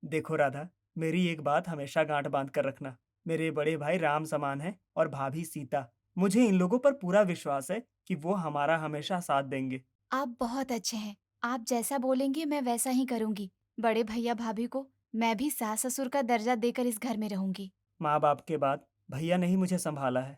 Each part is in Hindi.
देखो राधा, मेरी एक बात हमेशा गांठ बांध कर रखना। मेरे बड़े भाई राम समान है और भाभी सीता। मुझे इन लोगों पर पूरा विश्वास है कि वो हमारा हमेशा साथ देंगे। आप बहुत अच्छे हैं। आप जैसा बोलेंगे मैं वैसा ही करूंगी। बड़े भैया भाभी को मैं भी सास ससुर का दर्जा देकर इस घर में रहूंगी। माँ बाप के बाद भैया ने ही मुझे संभाला है।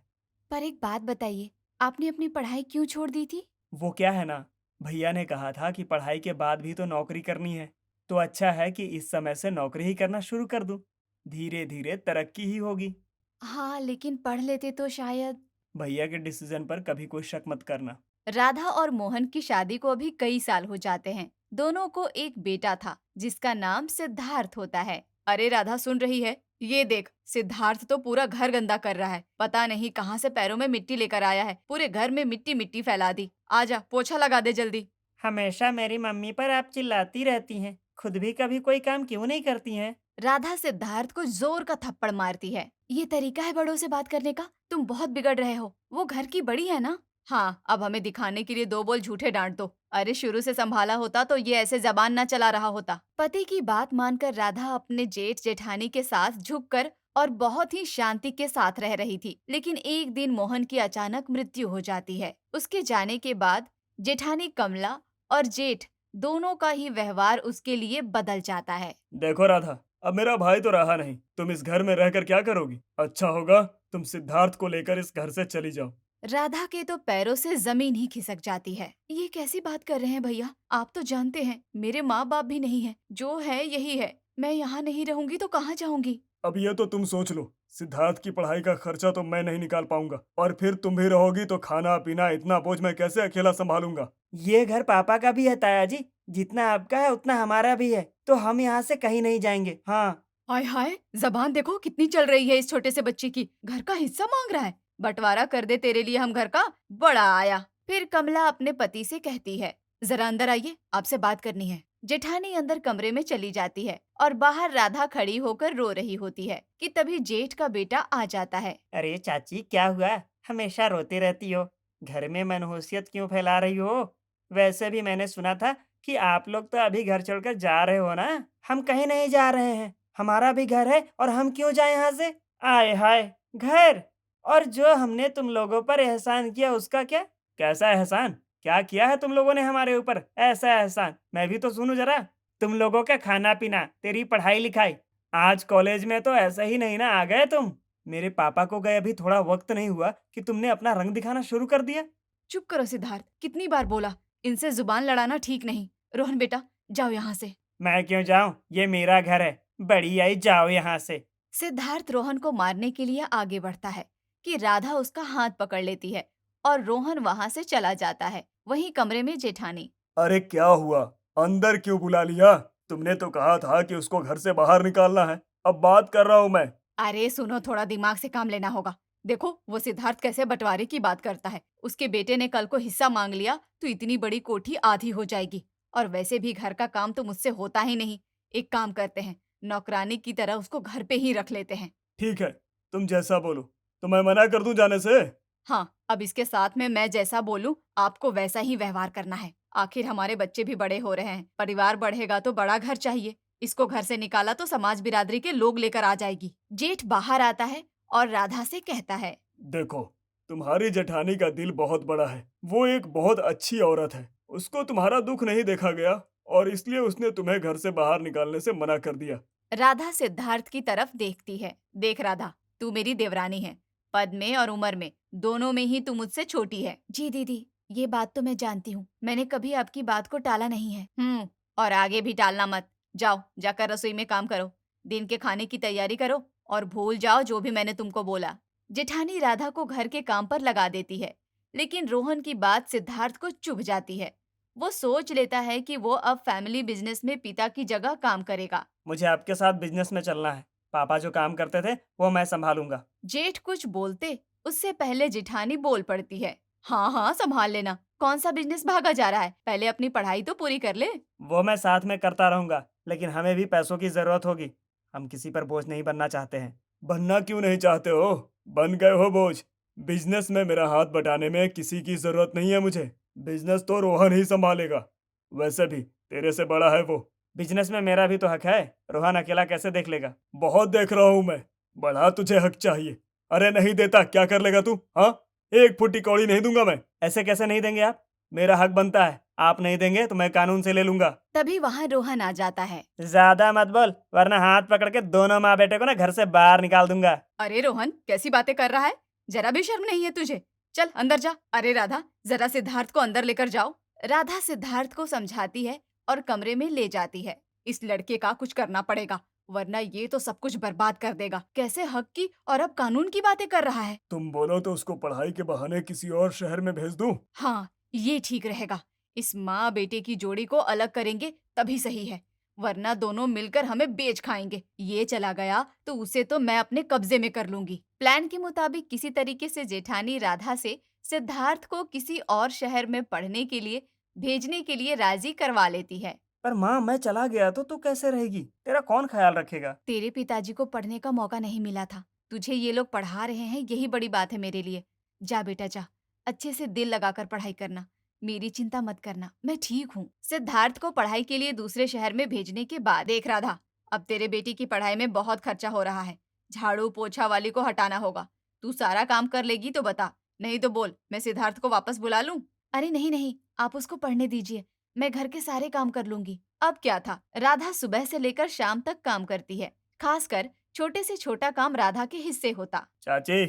पर एक बात बताइए, आपने अपनी पढ़ाई क्यों छोड़ दी थी? वो क्या है ना, भैया ने कहा था कि पढ़ाई के बाद भी तो नौकरी करनी है। तो अच्छा है कि इस समय से नौकरी ही करना शुरू कर दूं। धीरे धीरे तरक्की ही होगी। हाँ, लेकिन पढ़ लेते तो शायद। भैया के डिसीजन पर कभी कोई शक मत करना। राधा और मोहन की शादी को अभी कई साल हो जाते हैं। दोनों को एक बेटा था जिसका नाम सिद्धार्थ होता है। अरे राधा सुन रही है? ये देख, सिद्धार्थ तो पूरा घर गंदा कर रहा है। पता नहीं कहाँ से पैरों में मिट्टी लेकर आया है। पूरे घर में मिट्टी मिट्टी फैला दी। आजा पोछा लगा दे जल्दी। हमेशा मेरी मम्मी पर आप चिल्लाती रहती हैं। खुद भी कभी कोई काम क्यों नहीं करती हैं? राधा सिद्धार्थ को जोर का थप्पड़ मारती है। ये तरीका है बड़ों से बात करने का? तुम बहुत बिगड़ रहे हो। वो घर की बड़ी है ना। हाँ, अब हमें दिखाने के लिए दो बोल झूठे डांट दो। अरे शुरू से संभाला होता तो ये ऐसे जबान ना चला रहा होता। पति की बात मानकर राधा अपने जेठ जेठानी के साथ झुककर और बहुत ही शांति के साथ रह रही थी। लेकिन एक दिन मोहन की अचानक मृत्यु हो जाती है। उसके जाने के बाद जेठानी कमला और जेठ दोनों का ही व्यवहार उसके लिए बदल जाता है। देखो राधा, अब मेरा भाई तो रहा नहीं। तुम इस घर में रहकर क्या करोगी? अच्छा होगा तुम सिद्धार्थ को लेकर इस घर से चली जाओ। राधा के तो पैरों से जमीन ही खिसक जाती है। ये कैसी बात कर रहे हैं भैया? आप तो जानते हैं मेरे माँ बाप भी नहीं है। जो है यही है। मैं यहाँ नहीं रहूंगी तो कहाँ जाऊंगी? अब ये तो तुम सोच लो। सिद्धार्थ की पढ़ाई का खर्चा तो मैं नहीं निकाल पाऊंगा, और फिर तुम भी रहोगी तो खाना पीना इतना बोझ मैं कैसे अकेला संभालूंगा? ये घर पापा का भी है ताया जी। जितना आपका है उतना हमारा भी है, तो हम यहाँ से कहीं नहीं जाएंगे। हाँ। हाय हाय, जबान देखो कितनी चल रही है इस छोटे से बच्चे की। घर का हिस्सा मांग रहा है। बंटवारा कर दे तेरे लिए हम घर का। बड़ा आया। फिर कमला अपने पति से कहती है, जरा अंदर आइए, आपसे बात करनी है। जेठानी अंदर कमरे में चली जाती है और बाहर राधा खड़ी होकर रो रही होती है कि तभी जेठ का बेटा आ जाता है। अरे चाची, क्या हुआ? हमेशा रोती रहती हो। घर में मनहूसियत क्यों फैला रही हो? वैसे भी मैंने सुना था कि आप लोग तो अभी घर छोड़कर जा रहे हो ना। हम कहीं नहीं जा रहे हैं। हमारा भी घर है और हम क्यों जाएं यहाँ से? आय हाय, घर! और जो हमने तुम लोगों पर एहसान किया उसका क्या? कैसा एहसान? क्या किया है तुम लोगों ने हमारे ऊपर ऐसा एहसान? मैं भी तो सुनूं जरा। तुम लोगों का खाना पीना, तेरी पढ़ाई लिखाई। आज कॉलेज में तो ऐसे ही नहीं ना आ गए तुम। मेरे पापा को गए अभी थोड़ा वक्त नहीं हुआ कि तुमने अपना रंग दिखाना शुरू कर दिया। चुप करो सिद्धार्थ, कितनी बार बोला, इनसे जुबान लड़ाना ठीक नहीं। रोहन बेटा, जाओ यहाँ से। मैं क्यों जाऊं? ये मेरा घर है। बड़ी आई, जाओ यहाँ से। सिद्धार्थ रोहन को मारने के लिए आगे बढ़ता है कि राधा उसका हाथ पकड़ लेती है और रोहन वहां से चला जाता है। वहीं कमरे में जेठानी। अरे क्या हुआ? अंदर क्यों बुला लिया? तुमने तो कहा था कि उसको घर से बाहर निकालना है। अब बात कर रहा हूं मैं। अरे सुनो, थोड़ा दिमाग से काम लेना होगा। देखो वो सिद्धार्थ कैसे बंटवारे की बात करता है। उसके बेटे ने कल को हिस्सा मांग लिया तो इतनी बड़ी कोठी आधी हो जाएगी। और वैसे भी घर का काम तो मुझसे होता ही नहीं। एक काम करते हैं, नौकरानी की तरह उसको घर पे ही रख लेते हैं। ठीक है, तुम जैसा बोलो। तो मैं मना कर दूं जाने से? हाँ, अब इसके साथ में मैं जैसा बोलूं आपको वैसा ही व्यवहार करना है। आखिर हमारे बच्चे भी बड़े हो रहे हैं। परिवार बढ़ेगा तो बड़ा घर चाहिए। इसको घर से निकाला तो समाज बिरादरी के लोग लेकर आ जाएगी। जेठ बाहर आता है और राधा से कहता है। देखो, तुम्हारी जेठानी का दिल बहुत बड़ा है। वो एक बहुत अच्छी औरत है। उसको तुम्हारा दुख नहीं देखा गया, और इसलिए उसने तुम्हें घर से बाहर निकालने से मना कर दिया। राधा सिद्धार्थ की तरफ देखती है। देख राधा, तू मेरी देवरानी है। पद में और उम्र में दोनों में ही तू मुझसे छोटी है। जी दीदी, ये बात तो मैं जानती हूँ। मैंने कभी आपकी बात को टाला नहीं है। और आगे भी टालना मत। जाओ जाकर रसोई में काम करो। दिन के खाने की तैयारी करो और भूल जाओ जो भी मैंने तुमको बोला। जेठानी राधा को घर के काम पर लगा देती है। लेकिन रोहन की बात सिद्धार्थ को चुभ जाती है। वो सोच लेता है कि वो अब फैमिली बिजनेस में पिता की जगह काम करेगा। मुझे आपके साथ बिजनेस में चलना है। पापा जो काम करते थे वो मैं संभालूंगा। जेठ कुछ बोलते उससे पहले जेठानी बोल पड़ती है। हाँ हाँ, संभाल लेना। कौन सा बिजनेस भागा जा रहा है? पहले अपनी पढ़ाई तो पूरी कर ले। वो मैं साथ में करता रहूंगा, लेकिन हमें भी पैसों की जरूरत होगी। हम किसी पर बोझ नहीं बनना चाहते हैं। बनना क्यों नहीं चाहते हो? बन गए हो बोझ। बिजनेस में मेरा हाथ बटाने में किसी की जरूरत नहीं है मुझे। बिजनेस तो रोहन ही संभालेगा। वैसे भी तेरे से बड़ा है वो। बिजनेस में मेरा भी तो हक है। रोहन अकेला कैसे देख लेगा? बहुत देख रहा हूँ मैं। बड़ा तुझे हक चाहिए। अरे नहीं देता क्या कर लेगा तू? हाँ, एक फुट्टी कौड़ी नहीं दूंगा मैं। ऐसे कैसे नहीं देंगे आप? मेरा हक बनता है। आप नहीं देंगे तो मैं कानून से ले लूंगा। तभी वहाँ रोहन आ जाता है। ज्यादा मत बोल, वरना हाथ पकड़ के दोनों माँ बेटे को ना घर से बाहर निकाल दूंगा। अरे रोहन, कैसी बातें कर रहा है? जरा भी शर्म नहीं है तुझे? चल अंदर जा। अरे राधा, जरा सिद्धार्थ को अंदर लेकर जाओ। राधा सिद्धार्थ को समझाती है और कमरे में ले जाती है। इस लड़के का कुछ करना पड़ेगा, वरना ये तो सब कुछ बर्बाद कर देगा। कैसे हक की और अब कानून की बातें कर रहा है। तुम बोलो तो उसको पढ़ाई के बहाने किसी और शहर में भेज दूं? हाँ, ये ठीक रहेगा। इस माँ बेटे की जोड़ी को अलग करेंगे तभी सही है, वरना दोनों मिलकर हमें बेच खाएंगे। ये चला गया तो उसे तो मैं अपने कब्जे में कर लूंगी। प्लान के मुताबिक किसी तरीके से जेठानी राधा से सिद्धार्थ को किसी और शहर में पढ़ने के लिए भेजने के लिए राजी करवा लेती है। पर माँ, मैं चला गया तो तू कैसे रहेगी? तेरा कौन ख्याल रखेगा? तेरे पिताजी को पढ़ने का मौका नहीं मिला था, तुझे ये लोग पढ़ा रहे हैं, यही बड़ी बात है मेरे लिए। जा बेटा जा, अच्छे से दिल लगाकर पढ़ाई करना। मेरी चिंता मत करना, मैं ठीक हूँ। सिद्धार्थ को पढ़ाई के लिए दूसरे शहर में भेजने के बाद देख राधा, अब तेरे बेटी की पढ़ाई में बहुत खर्चा हो रहा है। झाड़ू पोछा वाली को हटाना होगा। तू सारा काम कर लेगी तो बता, नहीं तो बोल मैं सिद्धार्थ को वापस बुला लूं। अरे नहीं नहीं, आप उसको पढ़ने दीजिए, मैं घर के सारे काम कर लूंगी। अब क्या था, राधा सुबह से लेकर शाम तक काम करती है। खासकर छोटे से छोटा काम राधा के हिस्से होता। चाची,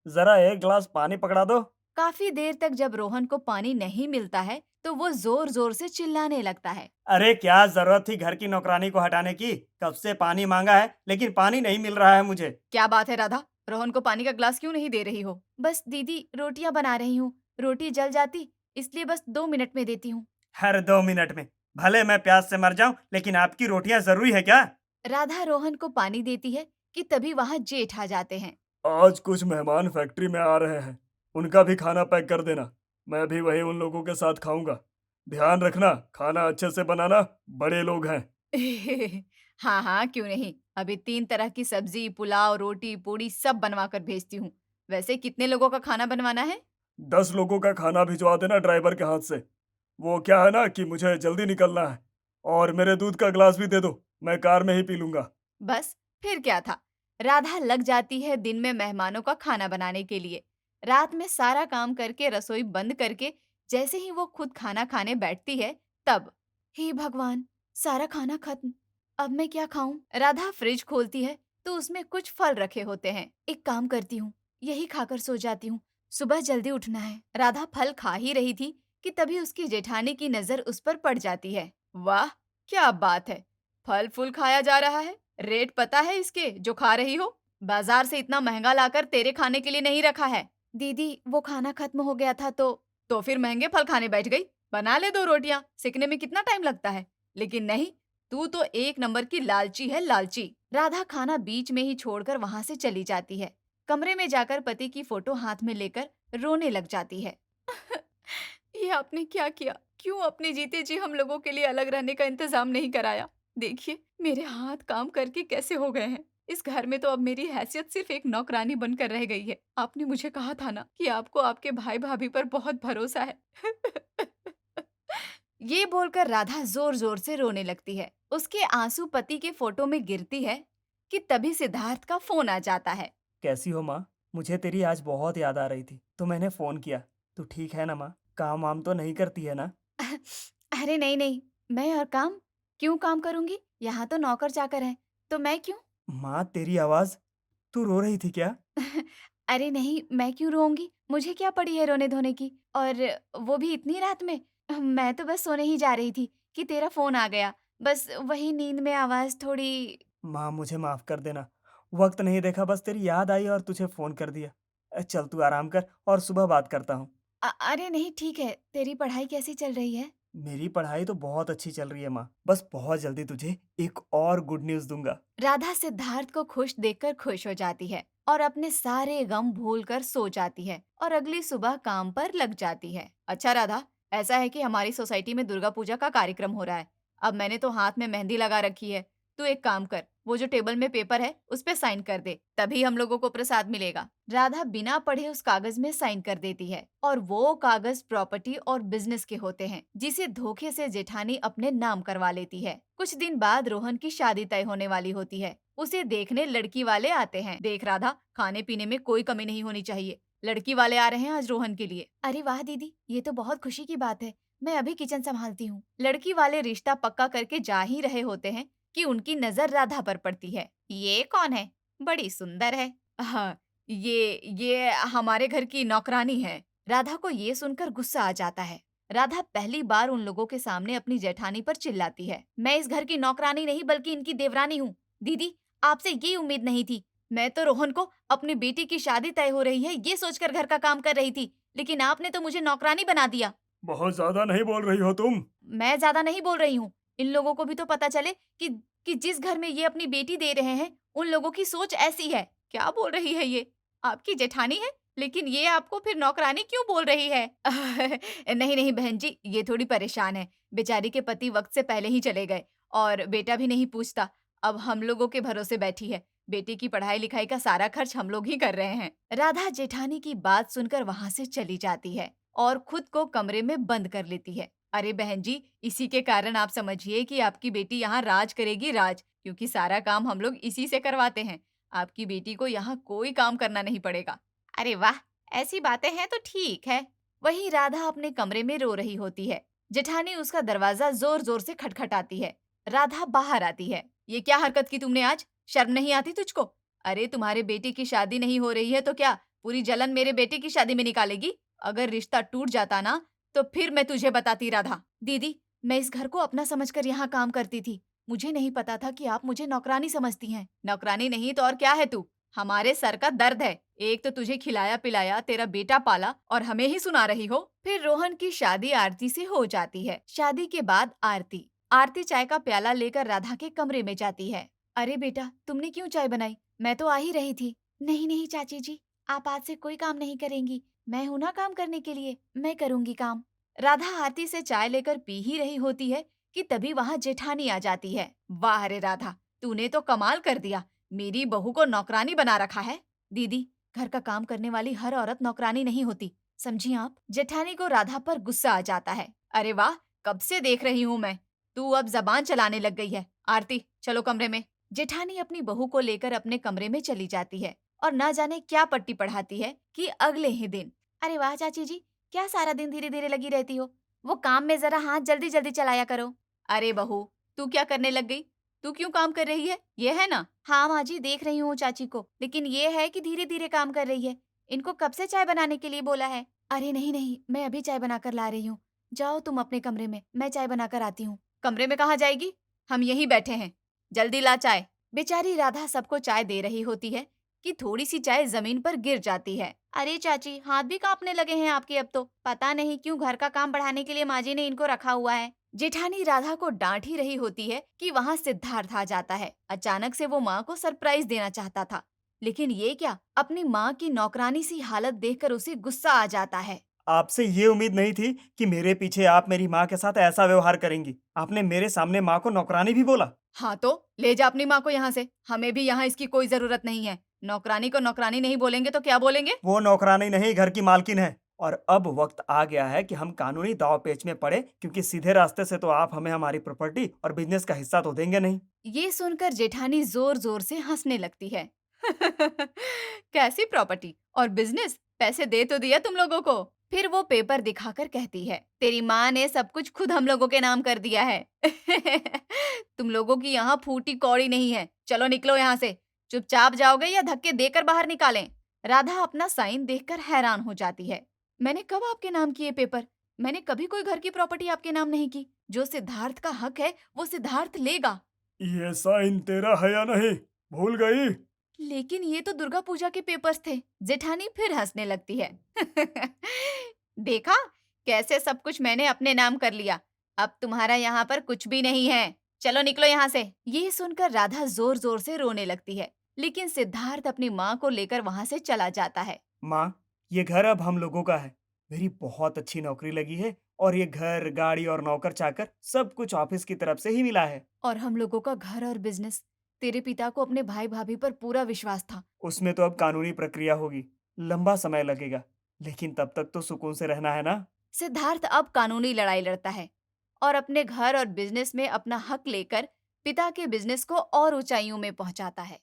जरा एक गिलास पानी पकड़ा दो। काफी देर तक जब रोहन को पानी नहीं मिलता है तो वो जोर जोर से चिल्लाने लगता है। अरे क्या जरूरत थी घर की नौकरानी को हटाने की? कब से पानी मांगा है लेकिन पानी नहीं मिल रहा है मुझे। क्या बात है राधा, रोहन को पानी का ग्लास क्यों नहीं दे रही हो? बस दीदी, रोटियां बना रही हूँ, रोटी जल जाती इसलिए बस 2 मिनट में देती हूँ। हर 2 मिनट में? भले मैं प्यास से मर जाऊं, लेकिन आपकी रोटियां जरूरी है क्या? राधा रोहन को पानी देती है कि तभी वहाँ जेठ आ जाते हैं। आज कुछ मेहमान फैक्ट्री में आ रहे हैं, उनका भी खाना पैक कर देना। मैं भी वही उन लोगों के साथ खाऊंगा। ध्यान रखना, खाना अच्छे से बनाना, बड़े लोग हैं। हाँ हाँ, क्यों नहीं। अभी 3 तरह की सब्जी, पुलाव, रोटी, पूड़ी सब बनवा कर भेजती हूँ। वैसे कितने लोगों का खाना बनवाना है? 10 लोगों का खाना भिजवा देना ड्राइवर के हाथ से। वो क्या है ना कि मुझे जल्दी निकलना है। और मेरे दूध का गिलास भी दे दो, मैं कार में ही पी लूंगा। बस, फिर क्या था। राधा लग जाती है दिन में मेहमानों का खाना बनाने के लिए। रात में सारा काम करके रसोई बंद करके जैसे ही वो खुद खाना खाने बैठती है, तब हे भगवान, सारा खाना खत्म, अब मैं क्या खाऊं? राधा फ्रिज खोलती है तो उसमें कुछ फल रखे होते हैं। एक काम करती हूँ, यही खाकर सो जाती हूँ, सुबह जल्दी उठना है। राधा फल खा ही रही थी कि तभी उसकी जेठानी की नजर उस पर पड़ जाती है। वाह, क्या बात है, फल फूल खाया जा रहा है। रेट पता है इसके जो खा रही हो? बाजार से इतना महंगा लाकर तेरे खाने के लिए नहीं रखा है। दीदी, वो खाना खत्म हो गया था तो फिर महंगे फल खाने बैठ गई। बना ले 2 रोटियां, सेकने में कितना टाइम लगता है। लेकिन नहीं, तू तो एक नंबर की लालची है, लालची। राधा खाना बीच में ही छोड़कर वहां से चली जाती है। कमरे में जाकर पति की फोटो हाथ में लेकर रोने लग जाती है। ये आपने क्या किया? क्यों अपने जीते जी हम लोगों के लिए अलग रहने का इंतजाम नहीं कराया? देखिए, मेरे हाथ काम करके कैसे हो गए हैं। इस घर में तो अब मेरी हैसियत सिर्फ एक नौकरानी बनकर रह गई है। आपने मुझे कहा था ना कि आपको आपके भाई भाभी पर बहुत भरोसा है। ये बोलकर राधा जोर जोर से रोने लगती है। उसके आंसू पति के फोटो में गिरती है कि तभी सिद्धार्थ का फोन आ जाता है। कैसी हो माँ? मुझे तेरी आज बहुत याद आ रही थी तो मैंने फोन किया। तू ठीक है ना माँ? काम वाम तो नहीं करती है ना? अरे नहीं नहीं, मैं और काम क्यों काम करूंगी? यहाँ तो नौकर चाकर है, तो मैं क्यों? माँ, तेरी आवाज। तू रो रही थी क्या? अरे नहीं, मैं क्यों रोऊंगी? मुझे क्या पड़ी है रोने धोने की, और वो भी इतनी रात में। मैं तो बस सोने ही जा रही थी कि तेरा फोन आ गया। बस वही नींद में आवाज थोड़ी। माँ, मुझे माफ कर देना। वक्त नहीं देखा, बस तेरी याद आई और तुझे फोन कर दिया। चल तू आराम कर और सुबह बात करता हूँ। अरे नहीं, ठीक है। तेरी पढ़ाई कैसी चल रही है? मेरी पढ़ाई तो बहुत अच्छी चल रही है माँ। बस बहुत जल्दी तुझे एक और गुड न्यूज़ दूंगा। राधा सिद्धार्थ को खुश देखकर खुश हो जाती है और अपने सारे गम भूलकर सो जाती है और अगली सुबह काम पर लग जाती है। अच्छा राधा, ऐसा है कि हमारी सोसाइटी में दुर्गा पूजा का कार्यक्रम हो रहा है। अब मैंने तो हाथ में मेहंदी लगा रखी है, तू एक काम कर, वो जो टेबल में पेपर है उस पे साइन कर दे, तभी हम लोगों को प्रसाद मिलेगा। राधा बिना पढ़े उस कागज में साइन कर देती है और वो कागज प्रॉपर्टी और बिजनेस के होते हैं, जिसे धोखे से जेठानी अपने नाम करवा लेती है। कुछ दिन बाद रोहन की शादी तय होने वाली होती है। उसे देखने लड़की वाले आते हैं। देख राधा, खाने पीने में कोई कमी नहीं होनी चाहिए। लड़की वाले आ रहे हैं आज रोहन के लिए। अरे वाह दीदी, ये तो बहुत खुशी की बात है। मैं अभी किचन संभालती हूँ। लड़की वाले रिश्ता पक्का करके जा ही रहे होते हैं कि उनकी नजर राधा पर पड़ती है। ये कौन है? बड़ी सुंदर है। हाँ, ये हमारे घर की नौकरानी है। राधा को ये सुनकर गुस्सा आ जाता है। राधा पहली बार उन लोगों के सामने अपनी जेठानी पर चिल्लाती है। मैं इस घर की नौकरानी नहीं बल्कि इनकी देवरानी हूँ। दीदी, आपसे ये उम्मीद नहीं थी। मैं तो रोहन को अपनी बेटी की शादी तय हो रही है ये सोचकर घर का काम कर रही थी, लेकिन आपने तो मुझे नौकरानी बना दिया। बहुत ज्यादा नहीं बोल रही हो तुम? मैं ज्यादा नहीं बोल रही हूँ। इन लोगों को भी तो पता चले कि जिस घर में ये अपनी बेटी दे रहे हैं उन लोगों की सोच ऐसी है। क्या बोल रही है ये? आपकी जेठानी है, लेकिन ये आपको फिर नौकरानी क्यों बोल रही है? नहीं नहीं बहन जी, ये थोड़ी परेशान है। बेचारी के पति वक्त से पहले ही चले गए और बेटा भी नहीं पूछता। अब हम लोगों के भरोसे बैठी है। बेटी की पढ़ाई लिखाई का सारा खर्च हम लोग ही कर रहे हैं। राधा जेठानी की बात सुनकर वहां से चली जाती है और खुद को कमरे में बंद कर लेती है। अरे बहन जी, इसी के कारण आप समझिए कि आपकी बेटी यहाँ राज करेगी राज, क्योंकि सारा काम हम लोग इसी से करवाते हैं। आपकी बेटी को यहाँ कोई काम करना नहीं पड़ेगा। अरे वाह, ऐसी बातें हैं तो ठीक है। वहीं राधा अपने कमरे में रो रही होती है। जेठानी उसका दरवाजा जोर जोर से खटखटाती है। राधा बाहर आती है। ये क्या हरकत की तुमने आज? शर्म नहीं आती तुझको? अरे तुम्हारे बेटे की शादी नहीं हो रही है तो क्या पूरी जलन मेरे बेटे की शादी में निकालेगी? अगर रिश्ता टूट जाता ना तो फिर मैं तुझे बताती राधा। दीदी, मैं इस घर को अपना समझकर यहाँ काम करती थी। मुझे नहीं पता था कि आप मुझे नौकरानी समझती हैं। नौकरानी नहीं तो और क्या है तू? हमारे सर का दर्द है। एक तो तुझे खिलाया पिलाया, तेरा बेटा पाला और हमें ही सुना रही हो। फिर रोहन की शादी आरती से हो जाती है। शादी के बाद आरती आरती चाय का प्याला लेकर राधा के कमरे में जाती है। अरे बेटा, तुमने क्यों चाय बनाई? मैं तो आ ही रही थी। नहीं नहीं चाची जी, आप आज से कोई काम नहीं करेंगी। मैं हूं ना काम करने के लिए, मैं करूंगी काम। राधा आरती से चाय लेकर पी ही रही होती है कि तभी वहां जेठानी आ जाती है। वाह रे राधा, तूने तो कमाल कर दिया। मेरी बहू को नौकरानी बना रखा है। दीदी, घर का काम करने वाली हर औरत नौकरानी नहीं होती, समझी आप? जेठानी को राधा पर गुस्सा आ जाता है। अरे वाह, कब से देख रही हूँ मैं। तू अब जबान चलाने लग गई है। आरती, चलो कमरे में। जेठानी अपनी बहू को लेकर अपने कमरे में चली जाती है और ना जाने क्या पट्टी पढ़ाती है कि अगले ही दिन। अरे वाह चाची जी, क्या सारा दिन धीरे धीरे लगी रहती हो? वो काम में जरा हाथ जल्दी जल्दी चलाया करो। अरे बहू, तू क्या करने लग गई? तू क्यों काम कर रही है? ये है ना? हाँ माँ जी, देख रही हूँ चाची को, लेकिन ये है कि धीरे धीरे काम कर रही है। इनको कब से चाय बनाने के लिए बोला है? अरे नहीं नहीं, मैं अभी चाय बनाकर ला रही हूँ। जाओ तुम अपने कमरे में, मैं चाय बनाकर आती हूँ। कमरे में कहाँ जाएगी? हम यहीं बैठे हैं। जल्दी ला चाय। बेचारी राधा सबको चाय दे रही होती है कि थोड़ी सी चाय जमीन पर गिर जाती है। अरे चाची, हाथ भी कांपने लगे हैं आपके अब तो। पता नहीं क्यों घर का काम बढ़ाने के लिए माँ जी ने इनको रखा हुआ है। जेठानी राधा को डांट ही रही होती है कि वहाँ सिद्धार्थ आ जाता है। अचानक से वो माँ को सरप्राइज देना चाहता था, लेकिन ये क्या, अपनी माँ की नौकरानी सी हालत देखकर उसे गुस्सा आ जाता है। आपसे ये उम्मीद नहीं थी कि मेरे पीछे आप मेरी माँ के साथ ऐसा व्यवहार करेंगी। आपने मेरे सामने माँ को नौकरानी भी बोला। हाँ तो ले जा अपनी माँ को यहाँ से। हमें भी यहाँ इसकी कोई जरूरत नहीं है। नौकरानी को नौकरानी नहीं बोलेंगे तो क्या बोलेंगे? वो नौकरानी नहीं, घर की मालकिन है। और अब वक्त आ गया है कि हम कानूनी दांव पेच में पड़े, क्योंकि सीधे रास्ते से तो आप हमें हमारी प्रॉपर्टी और बिजनेस का हिस्सा तो देंगे नहीं। ये सुनकर जेठानी जोर जोर से हंसने लगती है। कैसी प्रॉपर्टी और बिजनेस? पैसे दे तो दिया तुम लोगों को। फिर वो पेपर दिखाकर कहती है, तेरी माँ ने सब कुछ खुद हम लोगों के नाम कर दिया है। तुम लोगों की यहाँ फूटी कौड़ी नहीं है। चलो निकलो यहाँ से। चुपचाप जाओगे या धक्के देकर बाहर निकालें? राधा अपना साइन देखकर हैरान हो जाती है। मैंने कब आपके नाम किए पेपर? मैंने कभी कोई घर की प्रॉपर्टी आपके नाम नहीं की। जो सिद्धार्थ का हक है वो सिद्धार्थ लेगा। ये साइन तेरा है या नहीं, भूल गई? लेकिन ये तो दुर्गा पूजा के पेपर्स थे। जेठानी फिर हंसने लगती है। देखा, कैसे सब कुछ मैंने अपने नाम कर लिया। अब तुम्हारा यहाँ पर कुछ भी नहीं है। चलो निकलो यहाँ से। ये सुनकर राधा जोर जोर से रोने लगती है, लेकिन सिद्धार्थ अपनी माँ को लेकर वहां से चला जाता है। माँ, ये घर अब हम लोगों का है। मेरी बहुत अच्छी नौकरी लगी है और ये घर, गाड़ी और नौकर-चाकर सब कुछ ऑफिस की तरफ से ही मिला है। और हम लोगों का घर और बिजनेस। तेरे पिता को अपने भाई भाभी पर पूरा विश्वास था। उसमें तो अब कानूनी प्रक्रिया होगी, लंबा समय लगेगा, लेकिन तब तक तो सुकून से रहना है ना। सिद्धार्थ अब कानूनी लड़ाई लड़ता है और अपने घर और बिजनेस में अपना हक लेकर पिता के बिजनेस को और ऊंचाइयों में पहुंचाता है।